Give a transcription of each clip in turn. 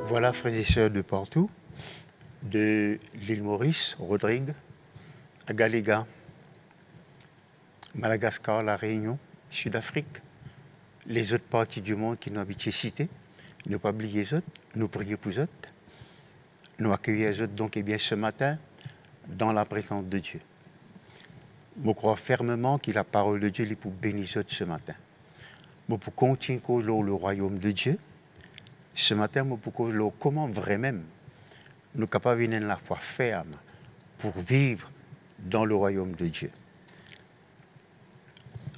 Voilà, frères et sœurs de partout, de l'île Maurice, Rodrigue, à Galéga, Madagascar, La Réunion, Sud-Afrique, les autres parties du monde qui nous habitent cité, ne pas oublier les autres, nous prier pour les autres, nous accueillir les autres donc et bien ce matin dans la présence de Dieu. Je crois fermement que la parole de Dieu est pour bénir les autres ce matin. Je pour continuer le royaume de Dieu. Ce matin, je pour comment vraiment nous sommes capables de la foi ferme pour vivre dans le royaume de Dieu.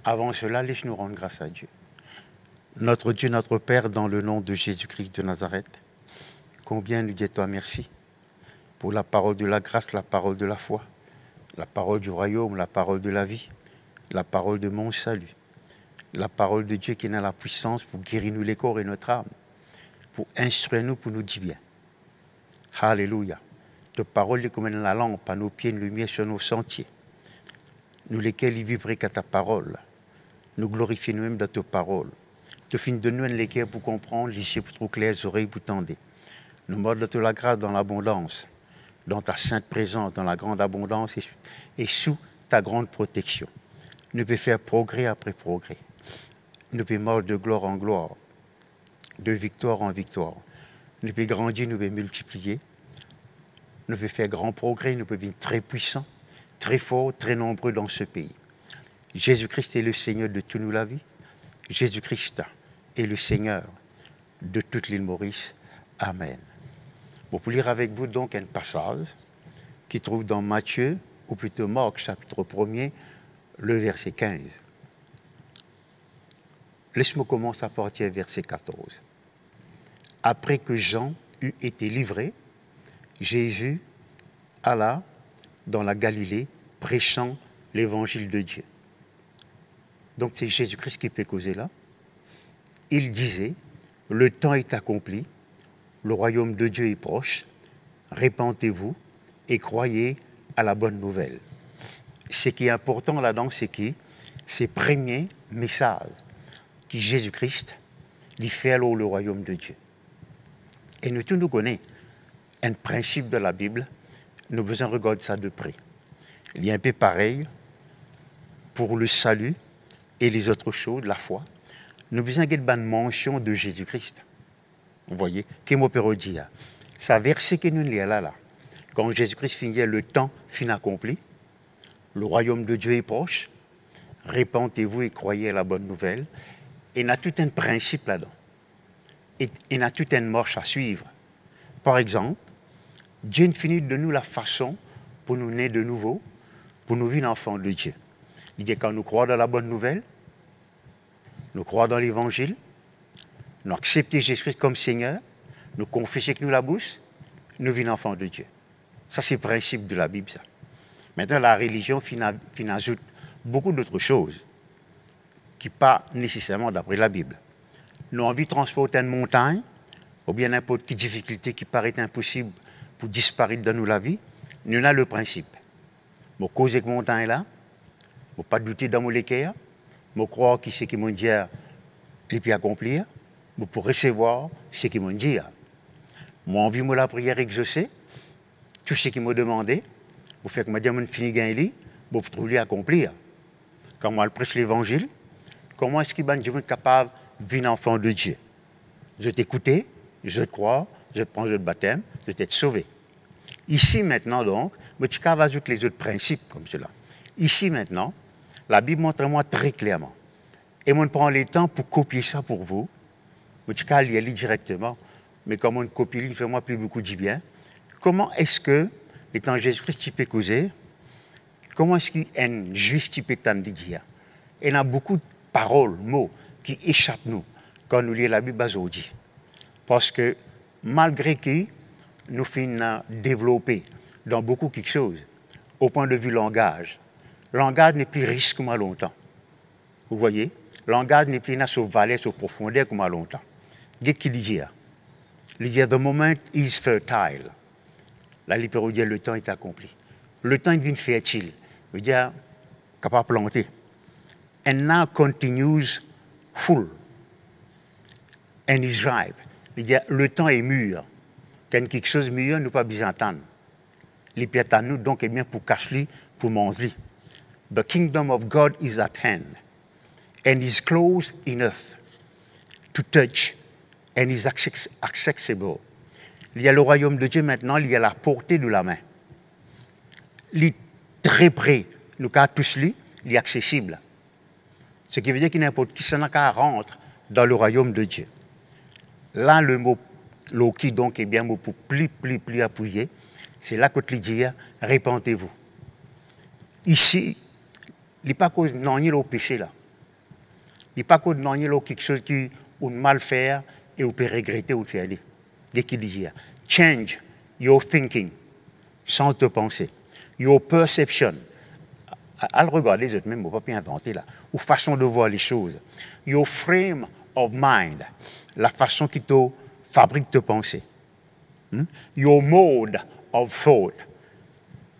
Avant cela, laisse-nous rendre grâce à Dieu. Notre Dieu, notre Père, dans le nom de Jésus-Christ de Nazareth, combien nous disons-toi merci pour la parole de la grâce, la parole de la foi, la parole du royaume, la parole de la vie, la parole de mon salut, la parole de Dieu qui a la puissance pour guérir nous les corps et notre âme, pour instruire nous, pour nous dire bien. Alléluia. Ta parole est comme la lampe à nos pieds, une lumière sur nos sentiers. Nous lesquels y vivraient qu'à ta parole. Nous glorifions nous-mêmes de ta parole. Tu finis de nous lesquels pour comprendre, les yeux pour trop clairs, les oreilles pour tendre. Nous demandons de la grâce dans l'abondance, dans ta sainte présence, dans la grande abondance et sous ta grande protection. Nous pouvons faire progrès après progrès. Nous pouvons marcher de gloire en gloire, de victoire en victoire. Nous pouvons grandir, nous pouvons multiplier. Nous pouvons faire grand progrès, nous pouvons devenir très puissants, très forts, très nombreux dans ce pays. Jésus-Christ est le Seigneur de toute la vie. Jésus-Christ est le Seigneur de toute l'île Maurice. Amen. Bon, pour lire avec vous donc un passage qui trouve dans Matthieu, ou plutôt Marc, chapitre 1er, le verset 15. Laisse-moi commencer à partir du verset 14. Après que Jean eut été livré, Jésus alla dans la Galilée prêchant l'évangile de Dieu. Donc c'est Jésus-Christ qui peut causer là. Il disait, le temps est accompli, le royaume de Dieu est proche, répentez-vous et croyez à la bonne nouvelle. Ce qui est important là-dedans, c'est que c'est le premier message que Jésus-Christ lui fait alors le royaume de Dieu. Et nous tous nous connaissons un principe de la Bible, nous avons besoin de regarder ça de près. Il y a un peu pareil pour le salut et les autres choses, la foi. Nous avons besoin d'une mention de Jésus-Christ. Vous voyez, qu'est-ce que je peux dire? Ça verset que nous lisons là. Quand Jésus-Christ finit, le temps fin accompli, le royaume de Dieu est proche, répentez-vous et croyez à la bonne nouvelle. Et il y a tout un principe là-dedans. Et il y a toute une marche à suivre. Par exemple, Dieu finit de nous la façon pour nous naître de nouveau, pour nous vivre enfants de Dieu. Il dit quand nous croyons dans la bonne nouvelle, nous croyons dans l'évangile, nous acceptons Jésus-Christ comme Seigneur, nous confessons que nous la bouche, nous vivons enfants de Dieu. Ça, c'est le principe de la Bible, ça. Maintenant, la religion ajoute beaucoup d'autres choses qui ne sont pas nécessairement d'après la Bible. Nous avons envie de transporter une montagne, ou bien n'importe quelle difficulté qui paraît impossible pour disparaître dans nous la vie, nous avons le principe. Je cause avec montagne là, je ne pas douter dans mon équerre, je crois que ce qui m'a dit, il peut accomplir, je peux recevoir ce qui m'a dit. Moi, envie de la prière exaucée, tout ce qu'il m'a demandé, pour faire que je me fini gagner, je peux trouver accomplir. Quand moi, je prêche l'évangile, comment est-ce que je suis capable de devenir enfant de Dieu? Je t'écoutais, je te crois, je prends le baptême, je t'ai sauvé. Ici maintenant donc, je suis capable d'ajouter les autres principes comme cela. Ici maintenant, la Bible montre-moi très clairement. Et on prend le temps pour copier ça pour vous. Je suis capable de lire directement, mais comme on copie, il fait moi plus beaucoup du bien. Comment est-ce que, étant Jésus-Christ, tu peux causer? Comment est-ce qu'un juif tu peux t'en dire? Il y a beaucoup de paroles, mots qui échappent nous quand nous lisons la Bible aujourd'hui. Parce que malgré que nous finissons développer dans beaucoup quelque chose, au point de vue langage, langage n'est plus riche comme à longtemps. Vous voyez? Langage n'est plus sur valeur, sur profondeur comme à longtemps. Qu'est-ce qu'il dit? Il dit, the moment is fertile. La libération dit, le temps est accompli. Le temps devient fertile. Il veut dire, capable de planter. And now continues full. And is ripe. Il dit, le temps est mûr. quelque chose de mieux, nous pas besoin d'entendre. Les pièces à nous, donc, eh bien, pour cacher, pour manger. The kingdom of God is at hand, and is close enough to touch, and is accessible. Il y a le royaume de Dieu maintenant, il y a la portée de la main. Il est très près, nous avons tous lui, il est accessible. Ce qui veut dire qu'il n'importe qui s'en a rentre dans le royaume de Dieu. Là, le mot Loki, donc, est bien mot pour plus appuyer. C'est là que tu dis, répentez-vous. Ici, il n'est pas cause non le péché là. Il n'est pas cause non quelque chose qui ou mal faire et ou peut regretter ou faire aller. Dès qu'il dit, change your thinking, sans te penser, your perception. À le regarder, les autres même, on ne peut pas inventer là. Ou façon de voir les choses. Your frame of mind, la façon qui te fabrique de penser. Your mode of thought,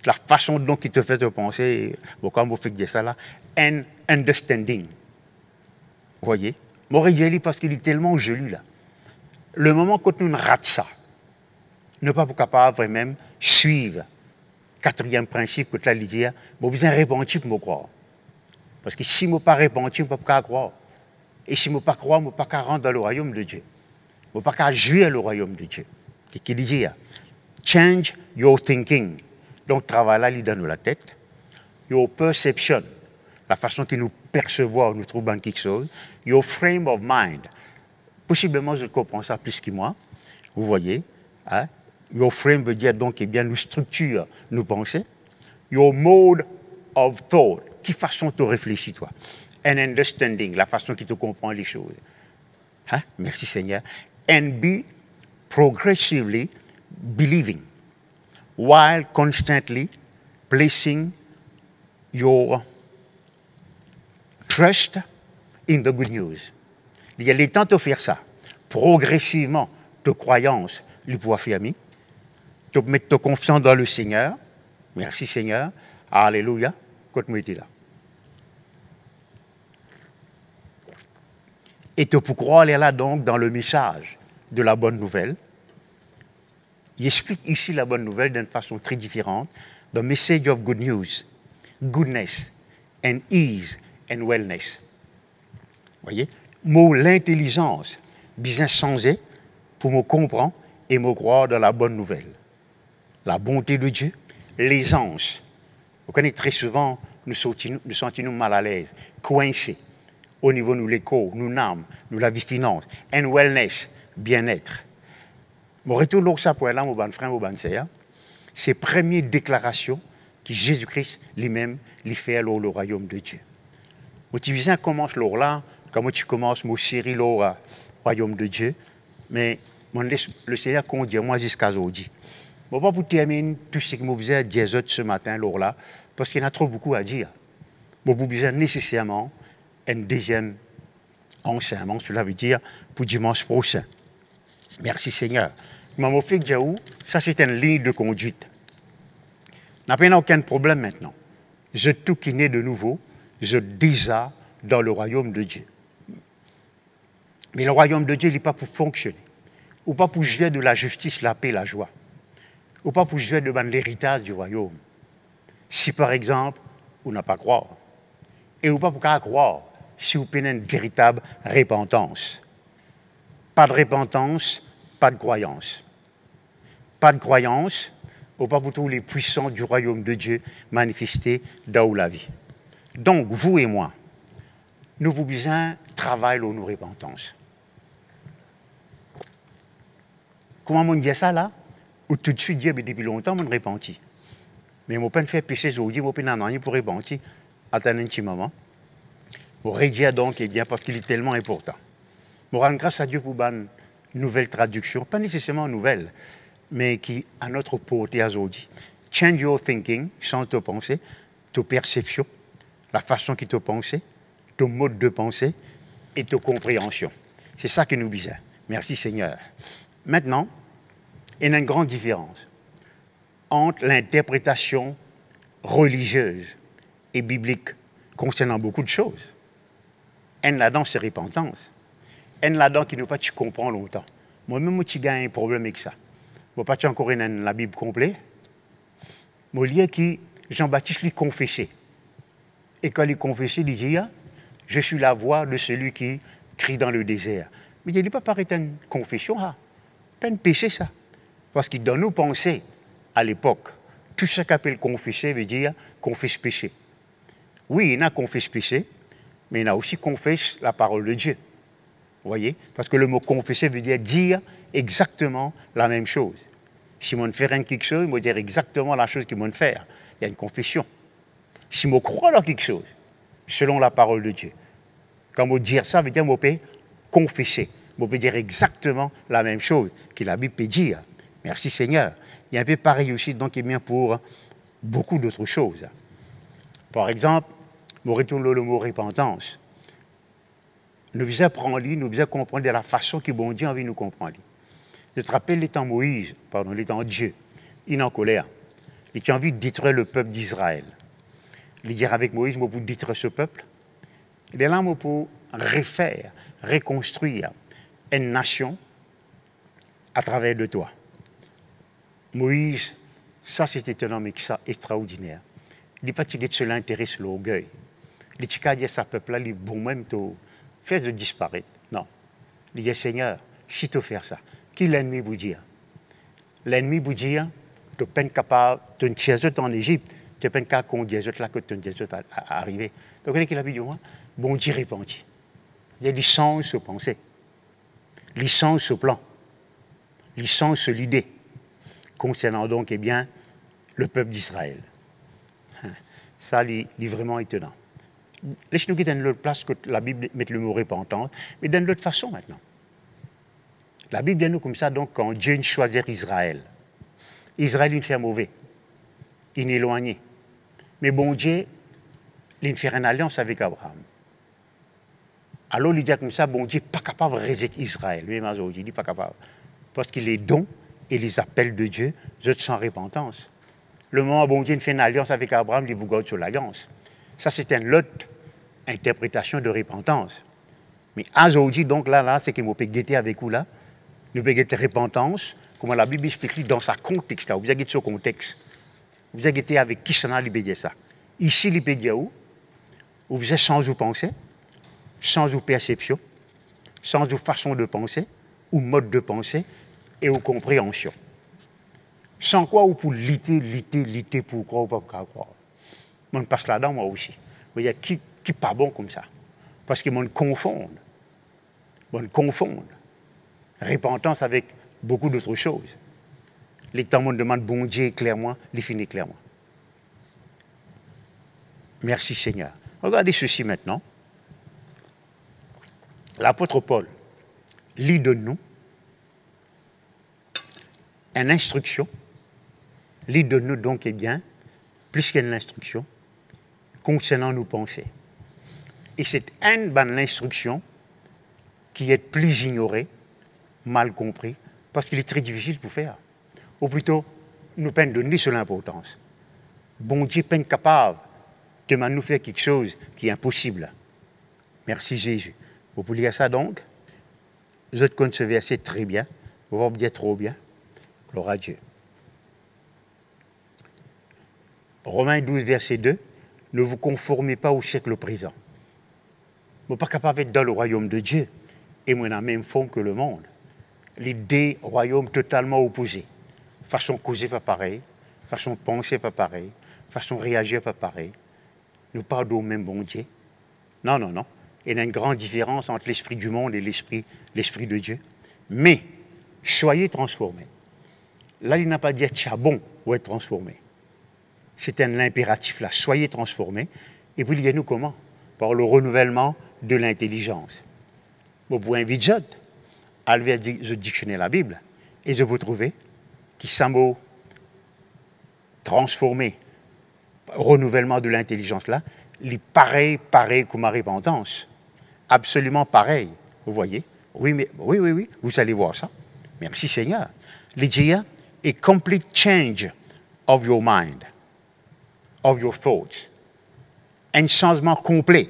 la façon dont qui te fait te penser, quand vous faites ça là, and understanding. Vous voyez? Moi, parce qu'il est tellement joli là. Le moment que nous ratons ça, ne pas capable vraiment suivre. Quatrième principe que tu as dit, je besoin de repentir pour me croire. Parce que si je ne pas repentir, je ne peux pas croire. Et si je ne peux pas croire, je ne peux pas rentrer dans le royaume de Dieu. Je ne peux pas jouer le royaume de Dieu. Qui dit, change your thinking. Donc, travail là, il donne la tête. Your perception, la façon que nous percevons, nous trouvons quelque chose. Your frame of mind. Possiblement, je comprends ça plus que moi. Vous voyez, hein? Your frame veut dire donc, eh bien, nous structure, nous penser. Your mode of thought, qui façon tu réfléchis, toi. And understanding, la façon qui te comprend les choses. Hein? Merci Seigneur. And be progressively believing, while constantly placing your trust in the good news. Il y a les temps de faire ça. Progressivement, de croyance, le pouvoir fermer. Tu mettre ta confiance dans le Seigneur. Merci Seigneur. Alléluia. Quand tu es là. Et tu peux croire là donc dans le message de la bonne nouvelle. Il explique ici la bonne nouvelle d'une façon très différente. The message of good news, goodness and ease and wellness. Vous voyez? Mot l'intelligence, bien changer pour me comprendre et me croire dans la bonne nouvelle. La bonté de Dieu, l'aisance. Vous connaissez très souvent, nous sentons mal à l'aise, coincés. Au niveau de l'écho, nous âmes, nous la vie finance, and wellness, bien-être. Mon retour là, ça pour là, mon bon frère, mon bonne sœur, c'est la première déclaration que Jésus-Christ lui-même lui fait le royaume de Dieu. Mon petit visin commence là, comme tu commences mon série le royaume de Dieu, mais le Seigneur conduit moi jusqu'à aujourd'hui. Je ne vais pas pour terminer tout ce que je faisais dire ce matin là, parce qu'il y en a trop beaucoup à dire. Je vais besoin nécessairement un deuxième enseignement, cela veut dire pour dimanche prochain. Merci Seigneur. Maman fait que ça c'est une ligne de conduite. N'a pas aucun problème maintenant. Je tout qui naît de nouveau, je déjà dans le royaume de Dieu. Mais le royaume de Dieu, il n'est pas pour fonctionner. Ou pas pour jouer de la justice, la paix, la joie. Ou pas pour jouer de l'héritage du royaume. Si par exemple, vous n'avez pas croire. Et ou pas pour croire si vous avez une véritable repentance. Pas de repentance, pas de croyance. Pas de croyance, ou pas pour tous les puissants du royaume de Dieu manifestés dans la vie. Donc, vous et moi, nous vous besoin travailler dans nos repentances. Comment on dit ça là? Ou tout de suite dire, depuis longtemps, on repentit. Mais je ne peux pas faire péché aujourd'hui, je ne peux pas rien pour repentir. Attendez un petit moment. Pour rédiger donc, eh bien, parce qu'il est tellement important. Je rends grâce à Dieu pour une nouvelle traduction, pas nécessairement nouvelle, mais qui a notre portée aujourd'hui. Change your thinking, change ta pensée, ta perception, la façon qui te pense, ton mode de pensée et ta compréhension. C'est ça que nous disons. Merci Seigneur. Maintenant, il y a une grande différence entre l'interprétation religieuse et biblique concernant beaucoup de choses. Elle là-dedans, c'est repentance. Elle là-dedans qui ne pas tu comprends longtemps. Moi-même, je gagne un problème avec ça. Bon, pas encore dans la Bible complète. Mon lien qui Jean-Baptiste lui confessé. Et quand il confessé, il dit, je suis la voix de celui qui crie dans le désert. Mais il dit pas paraître une confession, pas un péché ça. Parce que dans nos pensées, à l'époque, tout ce qu'appelle confesser veut dire confesse péché. Oui, il y a confesse péché, mais il y a aussi confesse la parole de Dieu. Vous voyez? Parce que le mot confesser veut dire exactement la même chose. Si on fait rien quelque chose, il va dire exactement la chose qu'il va faire. Il y a une confession. Si on croit dans quelque chose, selon la parole de Dieu, quand on dit ça, veut dire qu'on peut confesser. On peut dire exactement la même chose que la Bible peut dire. Merci Seigneur. Il y a un peu pareil aussi, donc, et bien pour beaucoup d'autres choses. Par exemple, on retourne le mot repentance. Nous devons apprendre, nous devons comprendre de la façon que bon Dieu a envie de nous comprendre. Je te rappelle les temps Moïse, pardon, les temps Dieu, il est en colère. Il a envie de détruire le peuple d'Israël. Il dit avec Moïse, moi, pour détruire ce peuple, il est là pour refaire, reconstruire une nation à travers de toi. Moïse, ça c'était un homme extraordinaire. Il n'est pas tiré de cela intérêt sur l'orgueil. Il dit qu'à dire ça peuple-là, il est bon même de faire de disparaître. Non. Il dit Seigneur, si tu fais ça, qui l'ennemi vous dit? L'ennemi vous dit, tu n'es pas capable de te tirer en Égypte, tu n'es pas capable de conduire là que tu es arrivé. Donc, il a dit, bon Dieu répandit. Il y a licence se penser, licence se plan, licence se l'idée, concernant donc, eh bien, le peuple d'Israël. Ça, c'est vraiment étonnant. Laisse-nous quitter dans l'autre place que la Bible met le mot repentance, mais d'une autre façon maintenant. La Bible dit nous comme ça, donc, quand Dieu choisit Israël, Israël, il fait mauvais, il est éloigné. Mais bon Dieu, il fait une alliance avec Abraham. Alors, il dit comme ça, bon Dieu n'est pas capable de rejeter Israël. Lui, il n'est pas capable. Parce qu'il est don et les appels de Dieu, sans repentance. Le moment où bon Dieu fait une alliance avec Abraham, il vous garde sur l'alliance. Ça, c'est une autre interprétation de repentance. Mais aujourd'hui, donc là, c'est qu'il m'a guetter avec vous là. Nous pouvons guetter repentance, comment la Bible explique dans sa contexte. Là. Vous avez guetté ce contexte. Vous avez guetté avec qui ça n'a pas ça. Ici, il peut dire où? Vous êtes sans vous penser, sans vous perception, sans vous façon de penser, ou mode de pensée, et ou compréhension. Sans quoi, ou pour lutter pour croire ou pas pour croire. On passe là-dedans, moi aussi. Il y a qui n'est pas bon comme ça. Parce qu'ils me confondent. Ils me confondent. Repentance avec beaucoup d'autres choses. Les temps me demandent bon Dieu clairement, les finit clairement. Merci Seigneur. Regardez ceci maintenant. L'apôtre Paul lit de nous une instruction, lit de nous donc, eh bien, plus qu'une instruction, concernant nos pensées. Et c'est une bonne instruction qui est plus ignorée, mal compris, parce qu'il est très difficile pour faire. Ou plutôt, nous peine donner sur l'importance. Bon Dieu peine capable de nous faire quelque chose qui est impossible. Merci Jésus. Vous pouvez lire ça donc. Vous êtes contre ce verset très bien. Vous voyez bien trop bien. Gloire à Dieu. Romains 12, verset 2. Ne vous conformez pas au siècle présent. Vous n'êtes pas capable d'être dans le royaume de Dieu. Et moi, dans la même forme que le monde. Les deux royaumes totalement opposés. Façon de causer pas pareil. Façon de penser pas pareil. Façon de réagir pas pareil. Nous parlons au même bon Dieu. Non, non, non. Il y a une grande différence entre l'esprit du monde et l'esprit de Dieu. Mais, soyez transformés. Là, il n'a pas dit être bon ou être transformé. C'est un impératif là. Soyez transformés. Et puis, il y a nous comment? Par le renouvellement de l'intelligence. Vous pouvez inviter à aller dictionner la Bible et je vous trouver qui ça mot transformé, renouvellement de l'intelligence là, il est pareil comme ma repentance. Absolument pareil. Vous voyez? Oui, mais oui. Vous allez voir ça. Merci Seigneur. Il dit a complete change of your mind, of your thoughts. Un changement complet.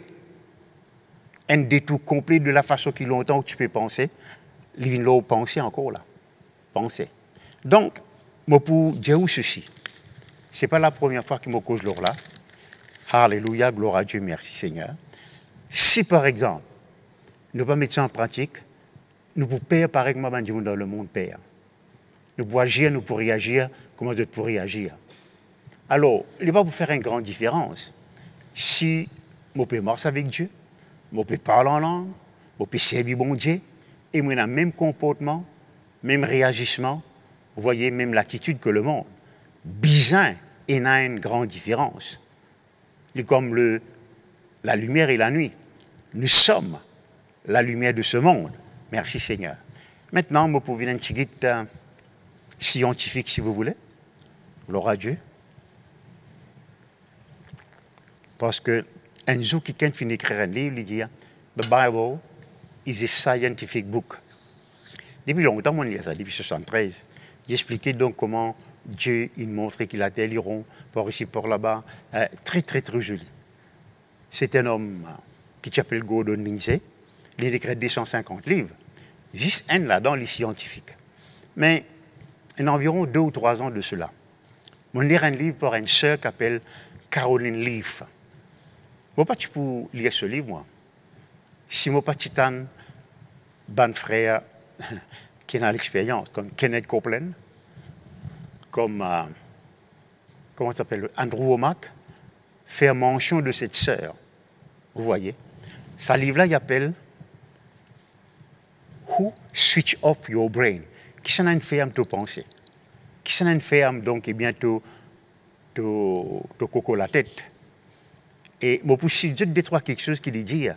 Un détour complet de la façon qu'il longtemps où tu peux penser. Il vient là penser encore là. Penser. Donc, je peux dire ceci. Ce n'est pas la première fois que je me cause là. Alléluia, gloire à Dieu, merci Seigneur. Si par exemple, nous ne pas mettre ça en pratique, nous pouvons perdre pareil comme dans le monde perd. Nous pouvons agir, nous pouvons réagir, comment nous pouvons réagir. Alors, il n'est pas pour faire une grande différence. Si je peux marcher avec Dieu, je peux parler en langue, je peux servir bon Dieu, et moi, j'ai le même comportement, même réagissement, vous voyez, même l'attitude que le monde. Bizarre, il y a une grande différence. C'est comme la lumière et la nuit. Nous sommes la lumière de ce monde. Merci Seigneur. Maintenant, je peux venir un petit guide scientifique si vous voulez. Gloire à Dieu. Parce que un jour, quelqu'un finit d'écrire un livre, il dit The Bible is a scientific book. Depuis longtemps, on lit ça, depuis 1973. J'expliquais donc comment Dieu il montrait qu'il a des lirons par ici, par là-bas. Très, très, très joli. C'est un homme qui s'appelle Gordon Lindsay. Il a écrit 250 livres. Juste un là-dedans, les scientifiques. Mais il y a environ 2 ou 3 ans de cela. On lit un livre par une sœur qui s'appelle Caroline Leaf. Je ne sais pas si tu peux lire ce livre, moi. Si je ne pas titan, ban frère qui a l'expérience, comme Kenneth Copeland, comme, comment ça s'appelle, Andrew Womack, faire mention de cette sœur. Vous voyez. Ce livre-là, il appelle Who Switch Off Your Brain. Qui s'en a une ferme de penser. Qui s'en a une ferme, donc, et bientôt, de coco la tête. Et moi, pour si je détruire quelque chose qui dit,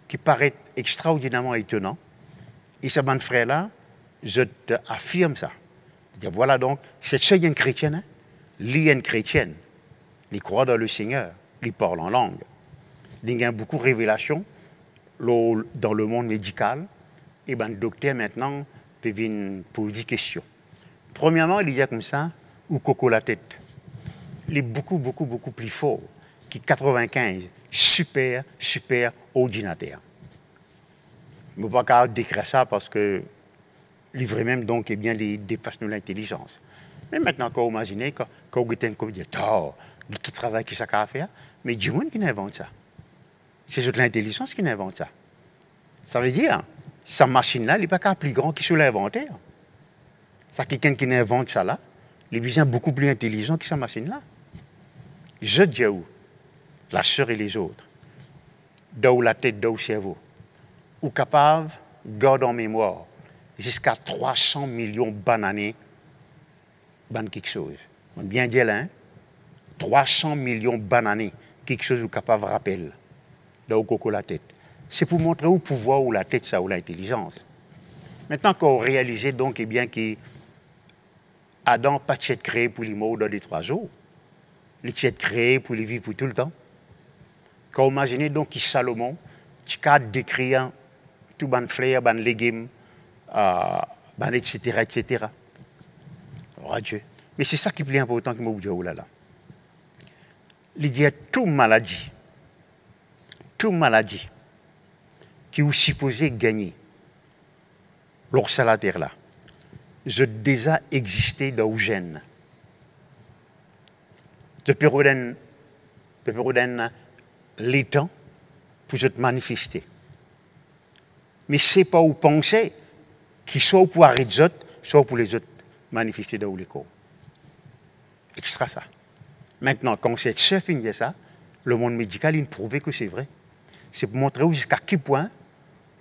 qui paraît extraordinairement étonnant, et ce bon frère-là, je t'affirme ça. Voilà donc, cette sœur est une chrétienne, hein? Elle est une chrétienne. Elle croit dans le Seigneur, elle parle en langue. Il y a beaucoup de révélations dans le monde médical. Et ben, le docteur maintenant peut venir poser des questions. Premièrement, il y a comme ça, ou coco la tête. Il est beaucoup, beaucoup, beaucoup plus fort que 95 super, super ordinateurs. Je ne peux pas décrire ça parce que livrer même donc eh bien dépasse l'intelligence. Mais maintenant, quand vous imaginez, quand vous êtes un qui travaille, qui ça à faire, mais du monde qui invente ça. C'est juste l'intelligence qui invente ça. Ça veut dire, sa machine-là, elle n'est pas plus grand que sur l'inventaire. Ça, quelqu'un qui invente ça là, il est beaucoup plus intelligent que sa machine-là. Je dis où la sœur et les autres, dans la tête, dans le cerveau, ou capable de garder en mémoire jusqu'à 300 millions de bananes, ban quelque chose. On bien dit là, hein? 300 millions de bananes, quelque chose ou capable de rappeler, dans le coco la tête. C'est pour montrer au pouvoir ou la tête ça ou l'intelligence. Maintenant qu'on réalise donc eh bien que Adam n'a pas été créé pour les morts dans les 3 jours. Il a été créé pour les vivre pour tout le temps. Quand vous imaginez donc que Salomon, tu as décrit tout ban fleurs, ban légumes, etc., etc. Oh Dieu. Mais c'est ça qui est plus important que moi vous dire là là. Il dit toute maladie qui est supposée gagner lorsque la terre là, je déjà existé dans le gène. Depuis les temps pour se manifester. Mais ce n'est pas où penser qu'il soit pour arrêter les autres, soit pour les autres manifester dans les corps. Extra ça. Maintenant, quand cette chef finit ça, le monde médical, il prouve que c'est vrai. C'est pour montrer jusqu'à quel point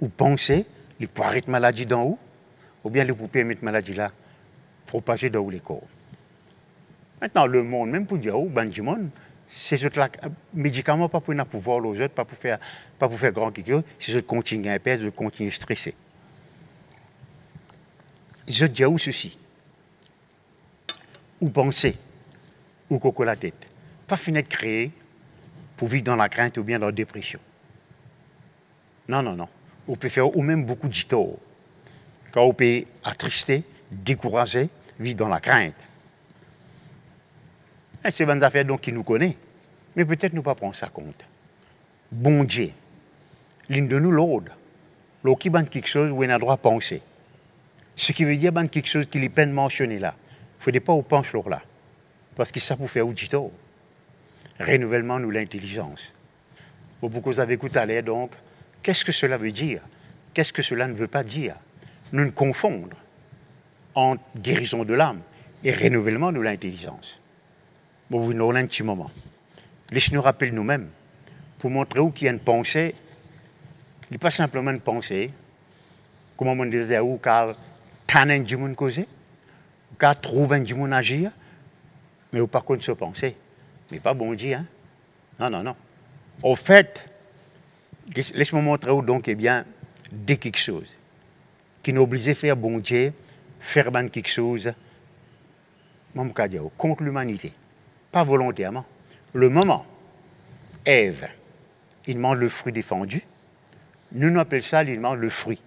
vous pensez, il peut arrêter la maladie d'en haut, ou bien il peut permettre la maladie là, propager dans les corps. Maintenant, le monde, même pour dire, ben du monde, c'est ce médicaments pas pour pouvoir aux autres, pas pour faire grand quelque chose, c'est je continue à perdre, je continue à stresser. Je dis où ceci, ou penser, ou coco la tête, pas finir de créer pour vivre dans la crainte ou bien dans la dépression. Non, non, non. On peut faire ou même beaucoup de tort. Quand on peut attrister, décourager, vivre dans la crainte. C'est une affaire donc qui nous connaît. Mais peut-être nous ne pas prendre ça compte. Bon Dieu, l'une de nous l'ordre. L'autre qui banne quelque chose où il a droit à penser. Ce qui veut dire banne quelque chose qui est peine mentionné là. faudrait pas au penche là. Parce que ça vous fait audito. Renouvellement nous l'intelligence. Beaucoup vous avez écouté à l'air donc, qu'est-ce que cela veut dire? Qu'est-ce que cela ne veut pas dire? Nous ne confondre entre guérison de l'âme et renouvellement de l'intelligence. Bon, vous nous un petit moment. Laissez-nous rappeler nous-mêmes pour montrer où qu'il y a une pensée. Il n'est pas simplement une pensée, comme on disait, où car tanner du monde causer, ou car trouver du monde agir, mais ou par contre se penser. Mais pas bon Dieu, hein? Non, non, non. Au fait, laisse-moi montrer où donc, eh bien, dès quelque chose qui nous oblige à faire bon Dieu, faire ben quelque chose, contre l'humanité. Pas volontairement. Le moment, Ève, il mange le fruit défendu. Nous appelons ça, il mange le fruit.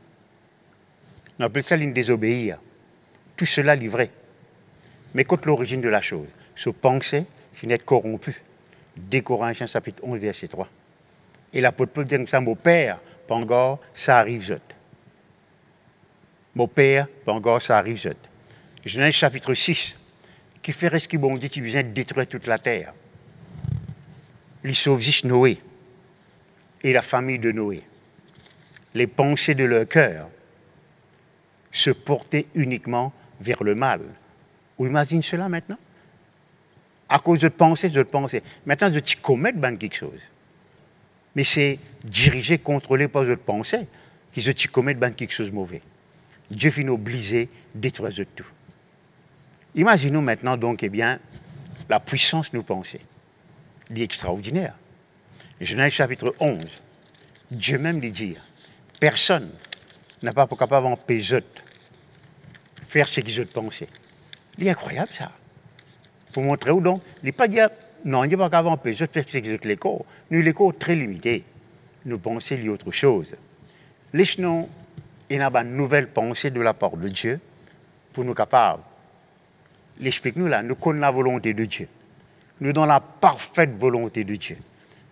Nous appelons ça l'une désobéir. Tout cela livré. Mais contre l'origine de la chose, ce pensée finit d'être corrompu. Dès Corinthiens chapitre 11, verset 3. Et l'apôtre Paul dit comme ça, mon père, pas encore, ça arrive zot. Mon père, pas encore, ça arrive zot. Genèse chapitre 6, qui fait ce qui bon Dieu qui vient de détruire toute la terre. Il sauve juste Noé et la famille de Noé. Les pensées de leur cœur se portaient uniquement vers le mal. Vous imaginez cela maintenant? À cause de penser, Maintenant, je commets quelque chose. Mais c'est dirigé, contrôlé par votre pensée qui se commettent quelque chose de mauvais. Dieu finit obligé de détruire de tout. Imaginons maintenant donc, eh bien, la puissance de nos pensées. Il est extraordinaire. Genèse chapitre 11, Dieu même lui dit, personne n'a pas capable d'empêcher de faire ce qu'ils ont pensé. Il est incroyable ça. Pour montrer où donc, il n'est pas dit, non, il n'est pas capable d'empêcher de faire ce qu'ils ont l'écho. Nous, l'écho très limité. Nos pensées liées à autre chose. Laisse-nous une nouvelle pensée de la part de Dieu pour nous capables. L'explique-nous là, nous connaissons la volonté de Dieu. Nous dans la parfaite volonté de Dieu.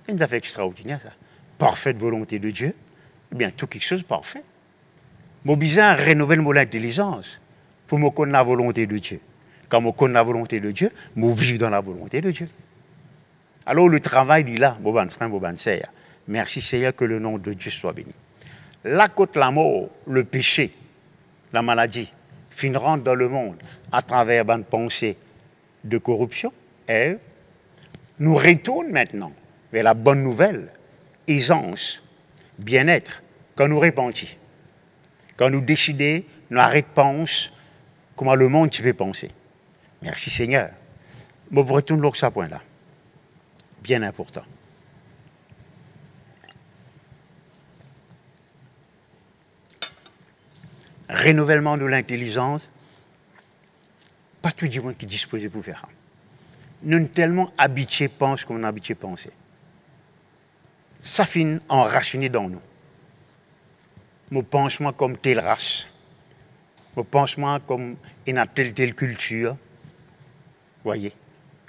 C'est une affaire extraordinaire ça. Parfaite volonté de Dieu. Eh bien, tout quelque chose de parfait. Mon bizarre rénover l'intelligence pour me connaître la volonté de Dieu. Quand je connais la volonté de Dieu, je vis dans la volonté de Dieu. Alors le travail dit là, bon frère, bon sœur. Merci Seigneur, que le nom de Dieu soit béni. Là, contre la mort, le péché, la maladie, finiront dans le monde à travers une pensée de corruption, et nous retournons maintenant vers la bonne nouvelle, aisance, bien-être, quand nous répandons. Quand nous décidons, nous arrêtons de penser comment le monde tu veux penser. Merci Seigneur. Mais vous retournez sur ce point-là. Bien important. Renouvellement de l'intelligence, pas tout le monde qui est disposé pour faire ça. Nous sommes tellement habitués à penser comme on est habitué à penser. Ça finit enraciné dans nous. Nous pensons comme telle race. Nous pensons comme une telle culture. Voyez.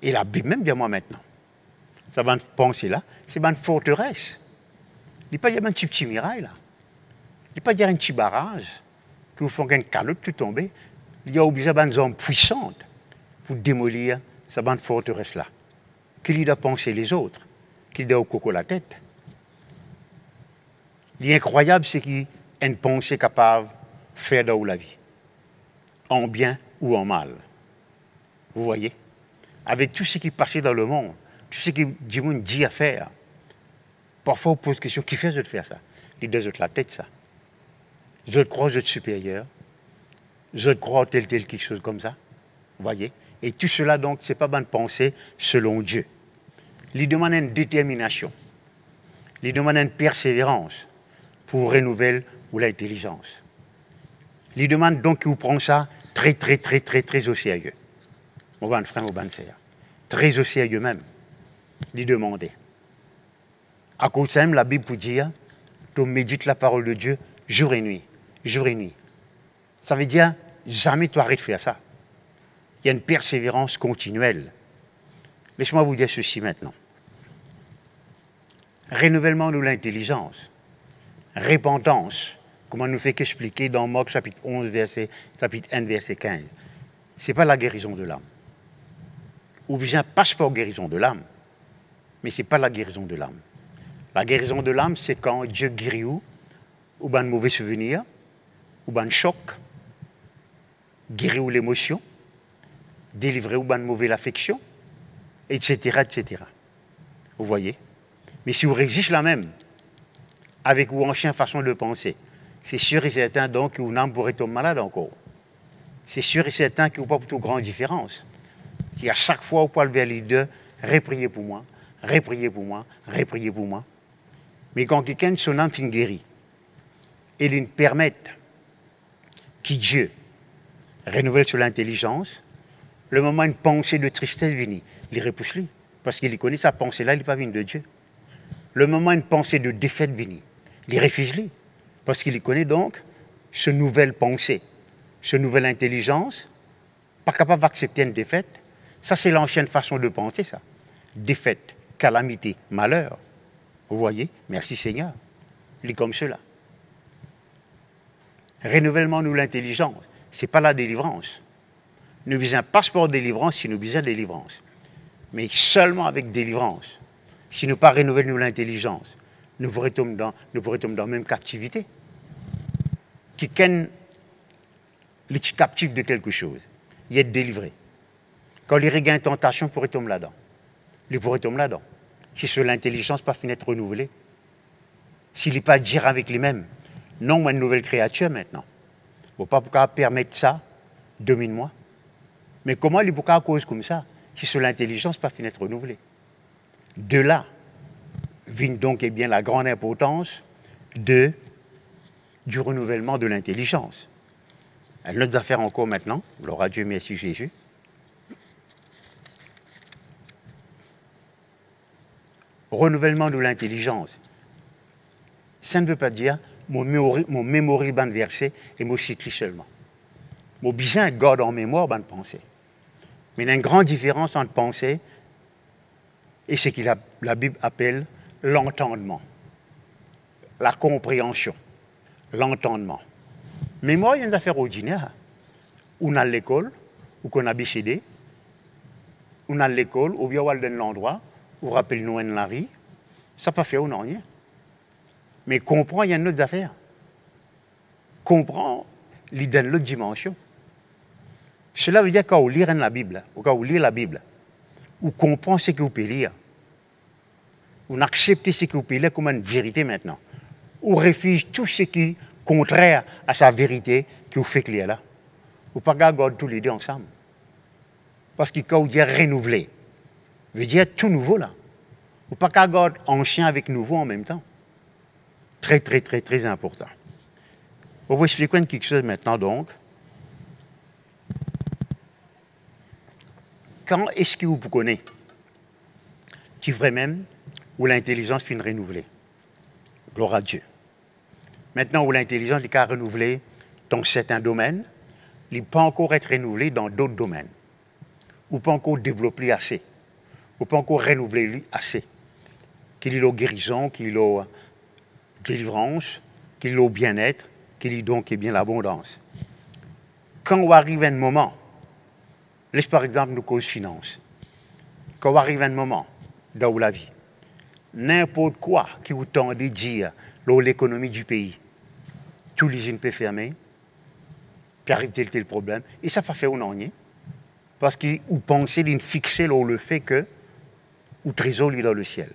Et la Bible, même bien moi maintenant. Ça va penser là, c'est une forteresse. Il n'y a pas un petit mirail là. Il n'y a pas un petit barrage que vous font qu'un calotte tout tomber. Il y a obligé des hommes puissants pour démolir cette bande forteresse là. Qu'il doit penser les autres, qu'il doit au coco la tête. L'incroyable, c'est qu'il y a une pensée capable de faire dans la vie, en bien ou en mal. Vous voyez? Avec tout ce qui passe dans le monde, tout ce que du monde dit à faire, parfois on pose la question, qui fait de faire ça? Il dit de la tête ça. Je crois que je suis supérieur, je crois tel quelque chose comme ça. Vous voyez? Et tout cela, donc, ce n'est pas bonne pensée selon Dieu. Il demande une détermination. Il demande une persévérance pour renouveler ou l'intelligence. Il demande donc qu'il vous prend ça très, très, très, très, très au sérieux. Mon bon frère, mon bon sœur. Très au sérieux même. Il demande. À cause de ça, la Bible vous dit, tu médites la parole de Dieu jour et nuit. Jour et nuit. Ça veut dire, jamais tu arrêtes de faire ça. Il y a une persévérance continuelle. Laissez-moi vous dire ceci maintenant. Renouvellement de l'intelligence, repentance, comme on nous fait qu'expliquer dans Marc chapitre 11, chapitre 1, verset 15. ce n'est pas la guérison de l'âme. Ou bien passeport guérison de l'âme, mais ce n'est pas la guérison de l'âme. La guérison de l'âme, c'est quand Dieu guérit ou ben de mauvais souvenirs, ou ben de choc, guérit ou l'émotion, délivrer ou ben de mauvaise affection, etc., etc. Vous voyez? Mais si vous réagissez la même, avec ou ancienne façon de penser, c'est sûr et certain donc que vous âme pourrait tomber malade encore. C'est sûr et certain qu'il n'y a pas plutôt grande différence. Qui à chaque fois au poil vers les deux, repriez pour moi, repriez pour moi, repriez pour moi. Mais quand quelqu'un son âme fin guéri, et il permet que Dieu renouvelle sur l'intelligence, le moment une pensée de tristesse vient, il repousse lui, parce qu'il connaît sa pensée là, il n'est pas venu de Dieu. Le moment une pensée de défaite vient, il refuse lui, parce qu'il connaît donc ce nouvelle pensée, ce nouvelle intelligence, pas capable d'accepter une défaite. Ça, c'est l'ancienne façon de penser, ça. Défaite, calamité, malheur. Vous voyez? Merci Seigneur. Il est comme cela. Renouvellement de l'intelligence, ce n'est pas la délivrance. Nous besoin un passeport de délivrance si nous besoin de délivrance. Mais seulement avec délivrance. Si nous pas renouveler l'intelligence, nous pourrions tomber dans la même captivité. Quelqu'un est captif de quelque chose, il est délivré. Quand il regagne une tentation, il pourrait tomber là-dedans. Il pourrait tomber là-dedans. Si sur l'intelligence pas fini d'être renouvelée. S'il n'est pas dire avec lui-même, non, moi une nouvelle créature maintenant. Il ne faut pas pouvoir permettre ça, domine-moi. Mais comment il peut à cause comme ça, si sur l'intelligence pas fini d'être renouvelée? De là vient donc eh bien, la grande importance du renouvellement de l'intelligence. Une autre affaire encore maintenant, gloire à Dieu, merci Jésus. Renouvellement de l'intelligence. Ça ne veut pas dire mon mémorise ban verset et mon cycle seulement. Mon besoin garde en mémoire ban pensée. Mais il y a une grande différence entre pensée et ce que la Bible appelle l'entendement, la compréhension, l'entendement. Mémoire, il y a une affaire ordinaire. On a l'école, ou qu'on a BCD, on a l'école, ou bien on a l'endroit, ou rappelle-nous la rue, ça n'a pas fait ou non rien. Mais comprendre, il y a une autre affaire. Comprendre, il donne l'autre dimension. Cela veut dire quand vous lisez la Bible, ou quand vous lisez la Bible, vous comprenez ce que vous pouvez lire. Vous acceptez ce que vous pouvez lire comme une vérité maintenant. Vous refusez tout ce qui est contraire à sa vérité que vous faites lire là. Vous ne pouvez pas garder tous les deux ensemble. Parce que quand vous dites renouveler, veut dire tout nouveau là. Vous ne pouvez pas garder ancien avec nouveau en même temps. Très, très, très, très important. Je vais vous expliquer quelque chose maintenant donc. Quand est-ce que vous connaissez qui vraiment où l'intelligence finit renouvelée? Gloire à Dieu. Maintenant où l'intelligence est renouvelée dans certains domaines, il ne peut pas encore être renouvelé dans d'autres domaines. Ou pas encore développé assez. Ou pas encore renouvelé assez. Qu'il y ait la guérison, qu'il y ait la délivrance, qu'il y ait le bien-être, qu'il y ait donc bien l'abondance. Quand on arrive à un moment, laisse par exemple nos causes finances. Quand on arrive à un moment dans la vie, n'importe quoi qui vous tend de dire l'économie du pays, tous les usines peuvent fermer, puis arrive tel problème, et ça ne fait pas ou non rien. Parce que vous pensez d'une fixer le fait que le trésor est dans le ciel.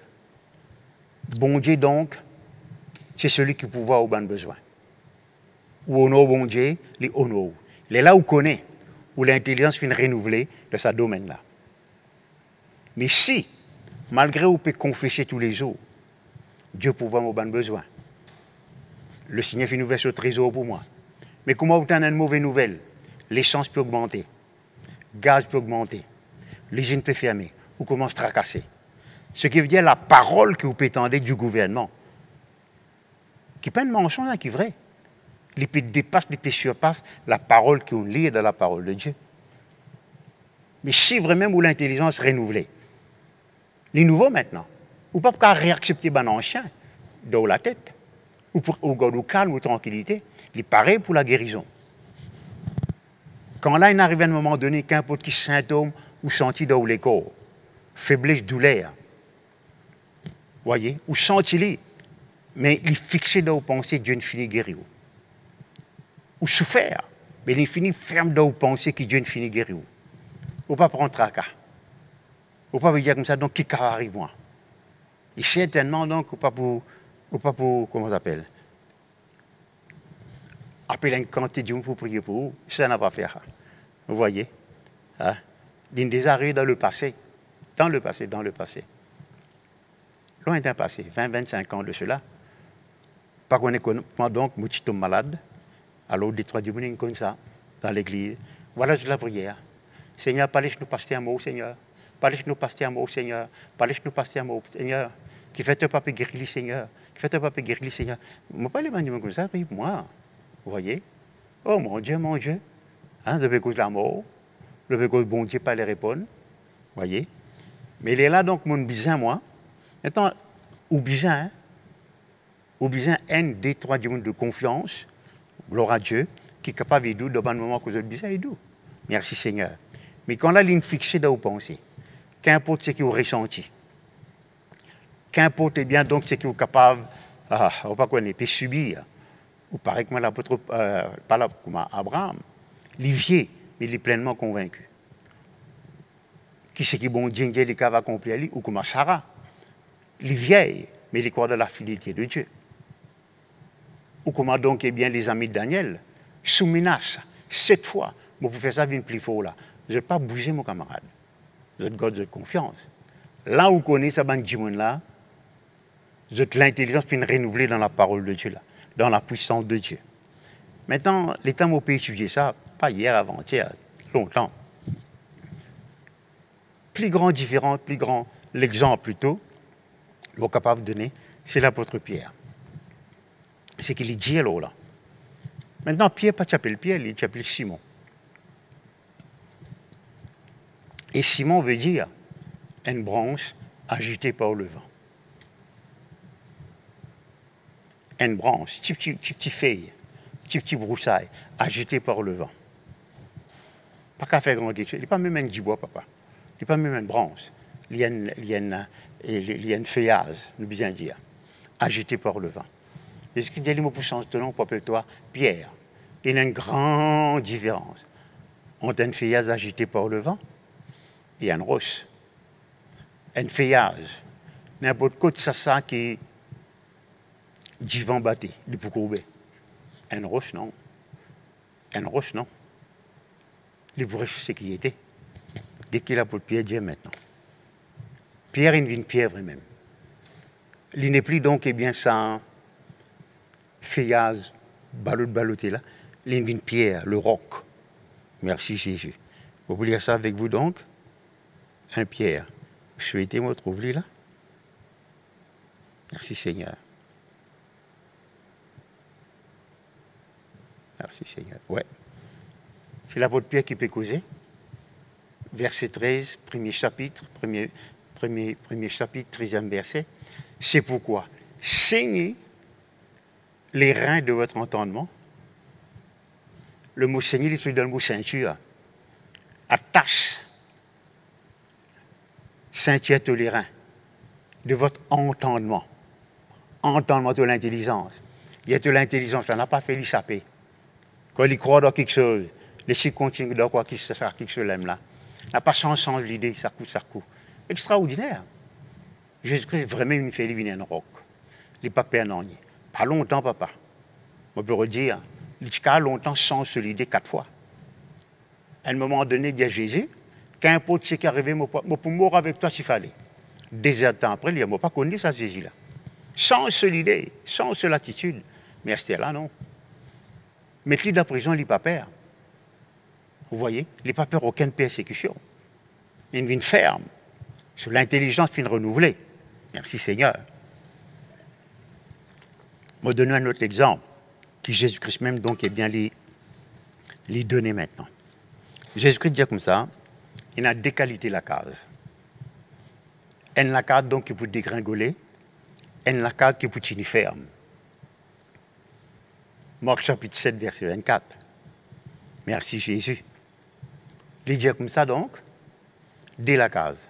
Bon Dieu donc, c'est celui qui peut voir au bon besoin. Ou honore bon Dieu, les honore. Il est là où on connaît, où l'intelligence finit renouvelée de ce domaine-là. Mais si, malgré vous pouvez confesser tous les jours, Dieu peut voir au bon besoin. Le Seigneur finit ouvert ce trésor pour moi. Mais comment vous avez une mauvaise nouvelle? L'essence peut augmenter. Le gaz peut augmenter. L'usine peut fermer. Vous commencez à tracasser. Ce qui veut dire la parole que vous pouvez entendre du gouvernement. Qui n'est pas une mensonge, qui est vrai. Les peut dépasse, les peut surpasse la parole qu'on lit dans la parole de Dieu. Mais si vraiment vous l'intelligence renouvelée, les nouveaux maintenant, vous ne pouvez pas réaccepter les anciens dans la tête. Ou pour au calme ou tranquillité, il est pareil pour la guérison. Quand là, il arrive à un moment donné, qu'importe quel symptôme ou senti dans le corps, faiblesse, douleur, voyez, ou senti-les, mais il fixé dans vos pensées, Dieu ne finit guérir. Ou souffert, mais il finit ferme dans vos pensées que Dieu ne finit guérir. Ou pas prendre tracas. Ou pas vous dire comme ça, donc qui arrive moi. Et certainement, donc, ou pas pour comment ça s'appelle, appeler un quantité de gens pour prier pour vous, ça n'a pas fait. Vous voyez, hein? Il des arrivés dans le passé, dans le passé. Lointain passé, 20-25 ans de cela, pas qu'on est donc, moi, je tombe malade, alors des trois dimanches comme ça, dans l'église, voilà la prière. Seigneur, parlez-nous passer un mot, Seigneur. Parlez-nous passer un mot, Seigneur. Parlez-nous passer un mot, Seigneur. Qui fait un papier guéri, Seigneur. Qui fait un papier guéri, Seigneur. Moi, pas les maniements comme ça, arrive moi. Vous voyez? Oh mon Dieu, mon Dieu. Hein, depuis cause de la mort, depuis cause bon Dieu pas les répondre. Vous voyez? Mais il est là donc, mon bizarre, moi. Maintenant, ou bizarre, un des trois dimanches de confiance, gloire à Dieu, qui est capable de dire, dans un moment que vous êtes bizarre, il dit. Merci Seigneur. Mais quand la ligne fixée dans vos pensées, qu'importe ce que vous ressentez, qu'importe bien donc ce que vous êtes capable, on pas qu'on peut subir, ou pareil comme l'apôtre, pas là, comme Abraham, Livier, mais il est pleinement convaincu. Qui c'est qui bon Dieu, il va accomplir, ou comme Sarah, les vieilles, mais il croit dans la fidélité de Dieu. Ou comment donc, eh bien, les amis de Daniel, sous menace, 7 fois, vous pouvez faire ça d'une plus fort là. Je ne vais pas bouger, mon camarade. Je te garde de confiance. Là où vous connaissez ça, là, l'intelligence finit renouvelée dans la parole de Dieu, là, dans la puissance de Dieu. Maintenant, les temps où on peut étudier ça, pas hier, avant-hier, longtemps. Plus grand différent, plus grand, l'exemple plutôt, qu'on est capable de donner, c'est l'apôtre Pierre. C'est qu'il est dit là. Maintenant, Pierre, pas s'appelle Pierre, il s'appelle Simon. Et Simon veut dire une branche agitée par le vent. Une branche, petite feuille, petite broussaille, agitée par le vent. Pas qu'à faire grand chose. Il n'est pas même un bois, papa. Il n'est pas même une branche. Il y a une feuillage, nous bien dire, agitée par le vent. Est-ce qu'il y a des mots pour changer de nom pour appeler toi Pierre? Il y a une grande différence entre un feuillage agité par le vent et un roche. Un feuillage, n'importe quoi de ça qui du vent batté, du pour courber. Un roche, non. Un roche, non. Les pour ce qui était. Dès qu'il a pour Pierre, Dieu maintenant. Pierre, il vient une pierre vraiment. Il n'est plus donc, eh bien, sans feuillage, baloté là. Il vient une pierre, le roc. Merci Jésus. Vous voulez lire ça avec vous donc? Un pierre. Souhaitez-moi trouver là? Merci Seigneur. Merci Seigneur. Ouais. C'est l'apôtre Pierre qui peut causer. Verset 13, premier chapitre, premier chapitre, 13e verset. C'est pourquoi saignez les reins de votre entendement. Le mot saigner, il est dans le mot ceinture. Attache ceinture tous les reins de votre entendement. Entendement de l'intelligence. Il y a de l'intelligence, on n'a pas fait l'échapper. Quand il croit dans quelque chose, les chiffres continuent dans quoi qu'il se soit, quelque chose là. N'a pas changé l'idée, ça coûte. Extraordinaire. Jésus-Christ vraiment une fait livrer un roc. Les papas n'en y. Pas longtemps, papa. On peut redire, il longtemps change l'idée 4 fois. À un moment donné, il y a Jésus, qu'importe ce qui est arrivé, je peux mourir avec toi s'il fallait. 2 temps après, il dit, je ne pas connu ça, Jésus-là. Change l'idée, change l'attitude. Mais c'était là, non. Mettez-le dans la prison, il n'est pas peur. Vous voyez, il n'est pas peur aucune persécution. Il y a une vie ferme. Sur l'intelligence fin renouvelée. Merci Seigneur. Je vais donner un autre exemple, qui Jésus-Christ même donc est bien les donner maintenant. Jésus-Christ dit comme ça, il a 2 qualités la case. Une la case donc qui peut dégringoler, une la case qui peut tenir ferme. Marc chapitre 7, verset 24. Merci Jésus. Les dire comme ça donc, dès la case.